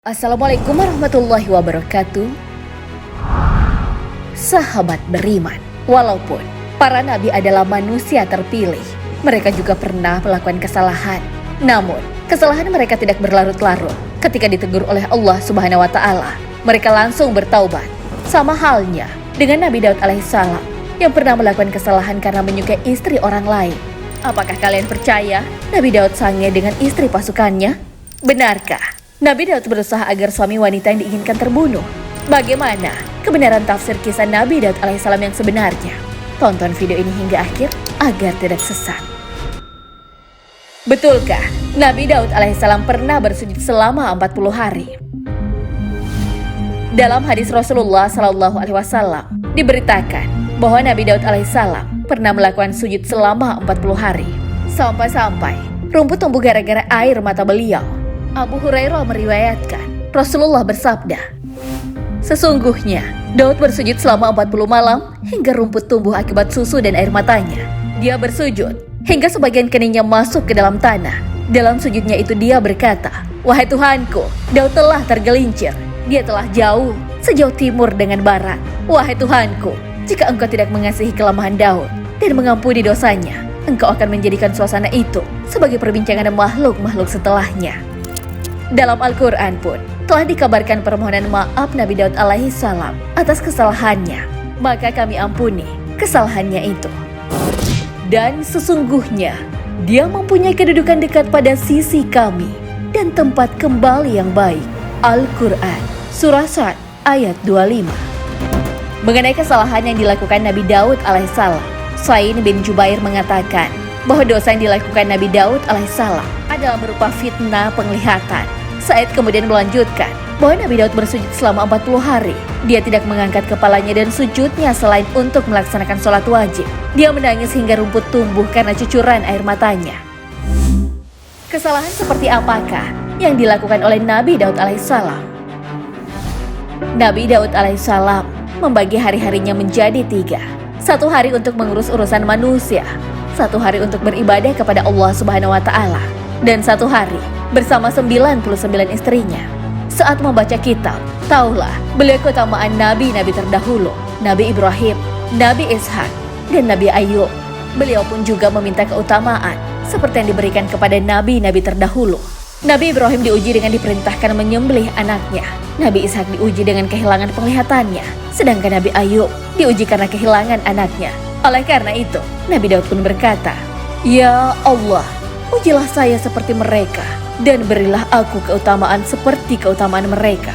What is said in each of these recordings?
Assalamualaikum warahmatullahi wabarakatuh. Sahabat beriman, walaupun para nabi adalah manusia terpilih, mereka juga pernah melakukan kesalahan. Namun, kesalahan mereka tidak berlarut-larut. Ketika ditegur oleh Allah Subhanahu wa Ta'ala, mereka langsung bertaubat. Sama halnya dengan Nabi Daud alaihissalam yang pernah melakukan kesalahan karena menyukai istri orang lain. Apakah kalian percaya Nabi Daud sange dengan istri pasukannya? Benarkah Nabi Daud berusaha agar suami wanita yang diinginkan terbunuh? Bagaimana kebenaran tafsir kisah Nabi Daud alaihissalam yang sebenarnya? Tonton video ini hingga akhir agar tidak sesat. Betulkah Nabi Daud alaihissalam pernah bersujud selama 40 hari? Dalam hadis Rasulullah Shallallahu Alaihi Wasallam diberitakan bahwa Nabi Daud alaihissalam pernah melakukan sujud selama 40 hari. Sampai-sampai rumput tumbuh gara-gara air mata beliau. Abu Hurairah meriwayatkan, Rasulullah bersabda, sesungguhnya Daud bersujud selama 40 malam hingga rumput tumbuh akibat susu dan air matanya. Dia bersujud hingga sebagian keningnya masuk ke dalam tanah. Dalam sujudnya itu dia berkata, wahai Tuhanku, Daud telah tergelincir. Dia telah jauh, sejauh timur dengan barat. Wahai Tuhanku, jika engkau tidak mengasihi kelemahan Daud dan mengampuni dosanya, engkau akan menjadikan suasana itu sebagai perbincangan makhluk-makhluk setelahnya. Dalam Al-Quran pun telah dikabarkan permohonan maaf Nabi Daud alaihissalam atas kesalahannya. Maka kami ampuni kesalahannya itu. Dan sesungguhnya dia mempunyai kedudukan dekat pada sisi kami dan tempat kembali yang baik. Al-Quran Surah Sad ayat 25. Mengenai kesalahan yang dilakukan Nabi Daud alaihissalam, Sa'id bin Jubair mengatakan bahwa dosa yang dilakukan Nabi Daud alaihissalam adalah berupa fitnah penglihatan. Sa'id kemudian melanjutkan bahwa Nabi Daud bersujud selama 40 hari. Dia tidak mengangkat kepalanya dan sujudnya selain untuk melaksanakan sholat wajib. Dia menangis hingga rumput tumbuh karena cucuran air matanya. Kesalahan seperti apakah yang dilakukan oleh Nabi Daud alaihissalam? Nabi Daud alaihissalam membagi hari-harinya menjadi 3. 1 hari untuk mengurus urusan manusia, 1 hari untuk beribadah kepada Allah Subhanahu wa Ta'ala, dan 1 hari bersama 99 istrinya. Saat membaca kitab, taulah beliau keutamaan nabi-nabi terdahulu, Nabi Ibrahim, Nabi Ishak, dan Nabi Ayub. Beliau pun juga meminta keutamaan seperti yang diberikan kepada nabi-nabi terdahulu. Nabi Ibrahim diuji dengan diperintahkan menyembelih anaknya. Nabi Ishak diuji dengan kehilangan penglihatannya, sedangkan Nabi Ayub diuji karena kehilangan anaknya. Oleh karena itu, Nabi Daud pun berkata, ya Allah, ujilah saya seperti mereka, dan berilah aku keutamaan seperti keutamaan mereka.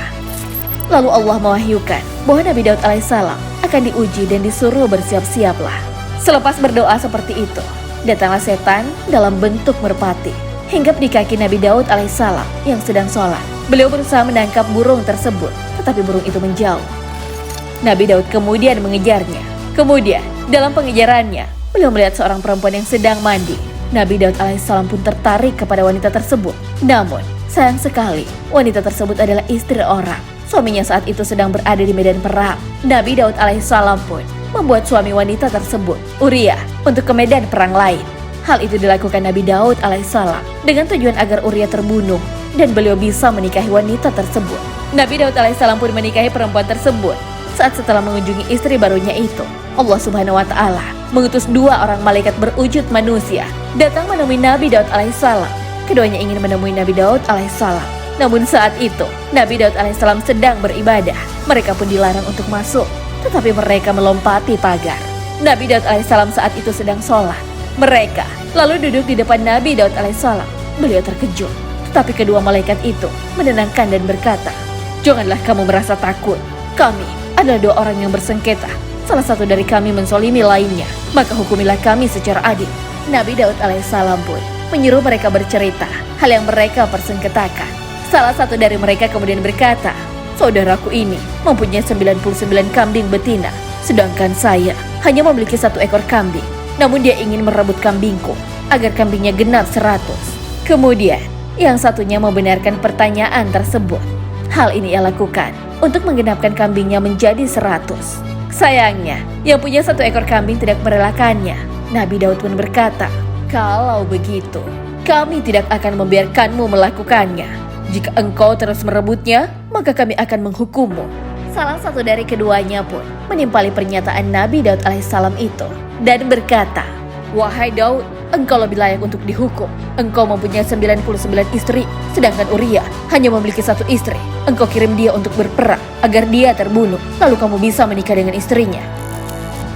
Lalu Allah mewahyukan bahwa Nabi Daud alaihissalam akan diuji dan disuruh bersiap-siaplah. Selepas berdoa seperti itu, datanglah setan dalam bentuk merpati, hinggap di kaki Nabi Daud alaihissalam yang sedang sholat. Beliau berusaha menangkap burung tersebut, tetapi burung itu menjauh. Nabi Daud kemudian mengejarnya. Kemudian, dalam pengejarannya, beliau melihat seorang perempuan yang sedang mandi. Nabi Daud alaihissalam pun tertarik kepada wanita tersebut. Namun, sayang sekali, wanita tersebut adalah istri orang. Suaminya saat itu sedang berada di medan perang. Nabi Daud alaihissalam pun membuat suami wanita tersebut, Uria, untuk ke medan perang lain. Hal itu dilakukan Nabi Daud alaihissalam dengan tujuan agar Uria terbunuh dan beliau bisa menikahi wanita tersebut. Nabi Daud alaihissalam pun menikahi perempuan tersebut. Saat setelah mengunjungi istri barunya itu, Allah Subhanahu wa Ta'ala mengutus 2 orang malaikat berwujud manusia datang menemui Nabi Daud alaihissalam. Keduanya ingin menemui Nabi Daud alaihissalam. Namun saat itu, Nabi Daud alaihissalam sedang beribadah. Mereka pun dilarang untuk masuk, tetapi mereka melompati pagar. Nabi Daud alaihissalam saat itu sedang sholat. Mereka lalu duduk di depan Nabi Daud alaihissalam. Beliau terkejut, tetapi kedua malaikat itu menenangkan dan berkata, janganlah kamu merasa takut. Kami adalah 2 orang yang bersengketa. Salah satu dari kami menzolimi lainnya, maka hukumilah kami secara adil. Nabi Daud alaihissalam pun menyuruh mereka bercerita hal yang mereka persengketakan. Salah satu dari mereka kemudian berkata, saudaraku ini mempunyai 99 kambing betina, sedangkan saya hanya memiliki 1 ekor kambing. Namun dia ingin merebut kambingku agar kambingnya genap 100. Kemudian yang satunya membenarkan pertanyaan tersebut. Hal ini ia lakukan untuk menggenapkan kambingnya menjadi 100. Sayangnya, yang punya 1 ekor kambing tidak merelakannya. Nabi Daud pun berkata, kalau begitu, kami tidak akan membiarkanmu melakukannya. Jika engkau terus merebutnya, maka kami akan menghukummu. Salah satu dari keduanya pun menimpali pernyataan Nabi Daud alaihissalam itu dan berkata, "Wahai Daud, engkau lebih layak untuk dihukum. Engkau mempunyai 99 istri, sedangkan Uria hanya memiliki satu istri. Engkau kirim dia untuk berperang agar dia terbunuh, lalu kamu bisa menikah dengan istrinya."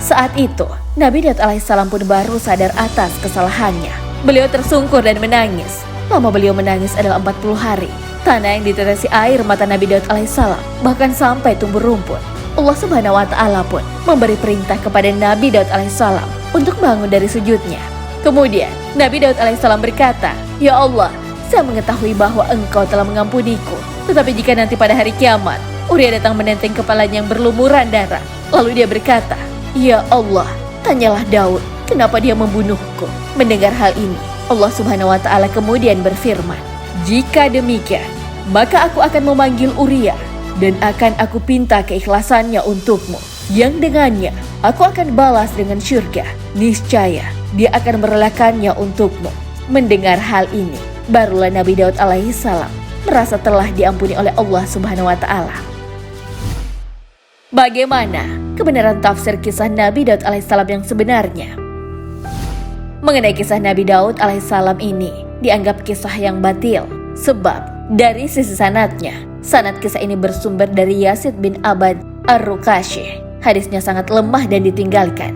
Saat itu, Nabi Daud alaihissalam pun baru sadar atas kesalahannya. Beliau tersungkur dan menangis. Lama beliau menangis adalah 40 hari. Tanah yang ditetesi air mata Nabi Daud alaihissalam bahkan sampai tumbuh rumput. Allah Subhanahu wa Ta'ala pun memberi perintah kepada Nabi Daud alaihissalam untuk bangun dari sujudnya. Kemudian Nabi Daud alaihissalam berkata, "Ya Allah, saya mengetahui bahwa engkau telah mengampuniku. Tetapi jika nanti pada hari kiamat Uria datang menenteng kepalanya yang berlumuran darah, lalu dia berkata, 'Ya Allah, tanyalah Daud, kenapa dia membunuhku?'" Mendengar hal ini, Allah Subhanahu wa Ta'ala kemudian berfirman, "Jika demikian, maka aku akan memanggil Uria dan akan aku pinta keikhlasannya untukmu, yang dengannya aku akan balas dengan syurga. Niscaya dia akan merelakannya untukmu." Mendengar hal ini, barulah Nabi Daud alaihissalam merasa telah diampuni oleh Allah Subhanahu wa Ta'ala. Bagaimana kebenaran tafsir kisah Nabi Daud alaihissalam yang sebenarnya? Mengenai kisah Nabi Daud alaihissalam ini dianggap kisah yang batil, sebab dari sisi sanadnya, sanad kisah ini bersumber dari Yazid bin Abad Ar-Ruqashi. Hadisnya sangat lemah dan ditinggalkan.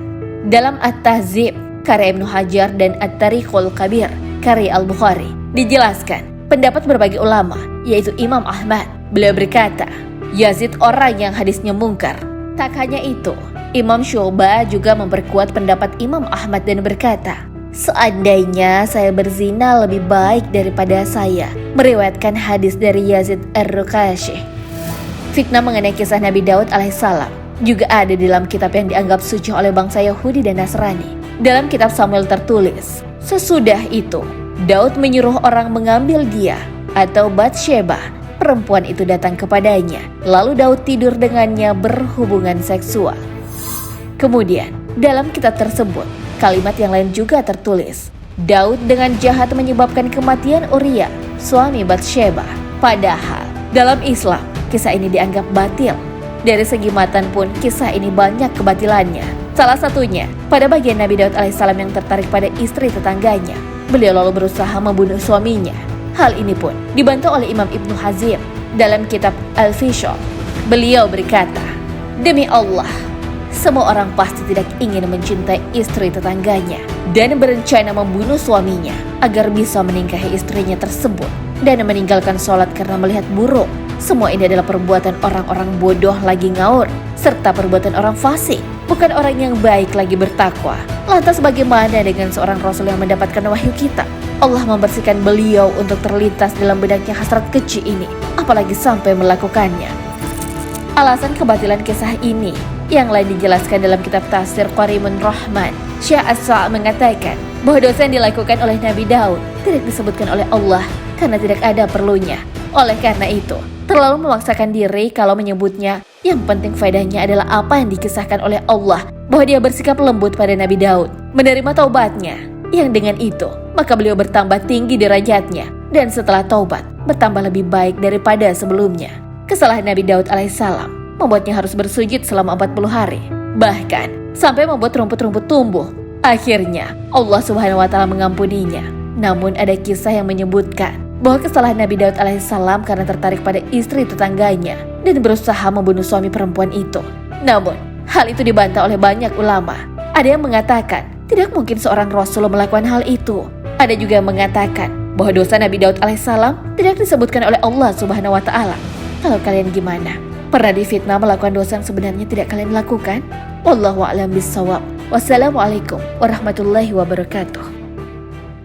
Dalam At-Tahzib karya Ibnu Hajar dan At-Tarikhul Kabir karya Al-Bukhari dijelaskan pendapat berbagai ulama, yaitu Imam Ahmad. Beliau berkata, Yazid orang yang hadisnya mungkar. Tak hanya itu, Imam Syu'bah juga memperkuat pendapat Imam Ahmad dan berkata, "Seandainya saya berzina lebih baik daripada saya meriwayatkan hadis dari Yazid Ar-Ruqashi." Fitnah mengenai kisah Nabi Daud alaihissalam juga ada dalam kitab yang dianggap suci oleh bangsa Yahudi dan Nasrani. Dalam kitab Samuel tertulis, sesudah itu Daud menyuruh orang mengambil dia atau Batsheba. Perempuan itu datang kepadanya, lalu Daud tidur dengannya berhubungan seksual. Kemudian dalam kitab tersebut kalimat yang lain juga tertulis, Daud dengan jahat menyebabkan kematian Uria, suami Batsheba. Padahal dalam Islam kisah ini dianggap batil. Dari segi matan pun kisah ini banyak kebatilannya. Salah satunya pada bagian Nabi Daud alaihissalam yang tertarik pada istri tetangganya. Beliau lalu berusaha membunuh suaminya. Hal ini pun dibantah oleh Imam Ibnu Hazm dalam kitab Al-Fishal. Beliau berkata, "Demi Allah, semua orang pasti tidak ingin mencintai istri tetangganya dan berencana membunuh suaminya agar bisa meninggahi istrinya tersebut dan meninggalkan sholat karena melihat buruk. Semua ini adalah perbuatan orang-orang bodoh lagi ngaur, serta perbuatan orang fasik, bukan orang yang baik lagi bertakwa. Lantas bagaimana dengan seorang Rasul yang mendapatkan wahyu kitab? Allah membersihkan beliau untuk terlintas dalam benaknya hasrat keji ini, apalagi sampai melakukannya." Alasan kebatilan kisah ini yang lain dijelaskan dalam kitab Tafsir Qarimun Rahman. Syekh As-Sa' mengatakan bahwa dosa yang dilakukan oleh Nabi Daud tidak disebutkan oleh Allah karena tidak ada perlunya. Oleh karena itu, terlalu memaksakan diri kalau menyebutnya. Yang penting faedahnya adalah apa yang dikisahkan oleh Allah, bahwa dia bersikap lembut pada Nabi Daud, menerima taubatnya. Yang dengan itu, maka beliau bertambah tinggi derajatnya, dan setelah taubat, bertambah lebih baik daripada sebelumnya. Kesalahan Nabi Daud alaihissalam membuatnya harus bersujud selama 40 hari, bahkan sampai membuat rumput-rumput tumbuh. Akhirnya, Allah Subhanahu wa Ta'ala mengampuninya. Namun ada kisah yang menyebutkan bahwa kesalahan Nabi Daud alaihissalam karena tertarik pada istri tetangganya dan berusaha membunuh suami perempuan itu. Namun, hal itu dibantah oleh banyak ulama. Ada yang mengatakan tidak mungkin seorang Rasul melakukan hal itu. Ada juga yang mengatakan bahwa dosa Nabi Daud alaihissalam tidak disebutkan oleh Allah Subhanahu wa Ta'ala. Kalau kalian gimana? Pernah difitnah melakukan dosa yang sebenarnya tidak kalian lakukan? Wallahu a'lam bishawab. Wassalamualaikum warahmatullahi wabarakatuh.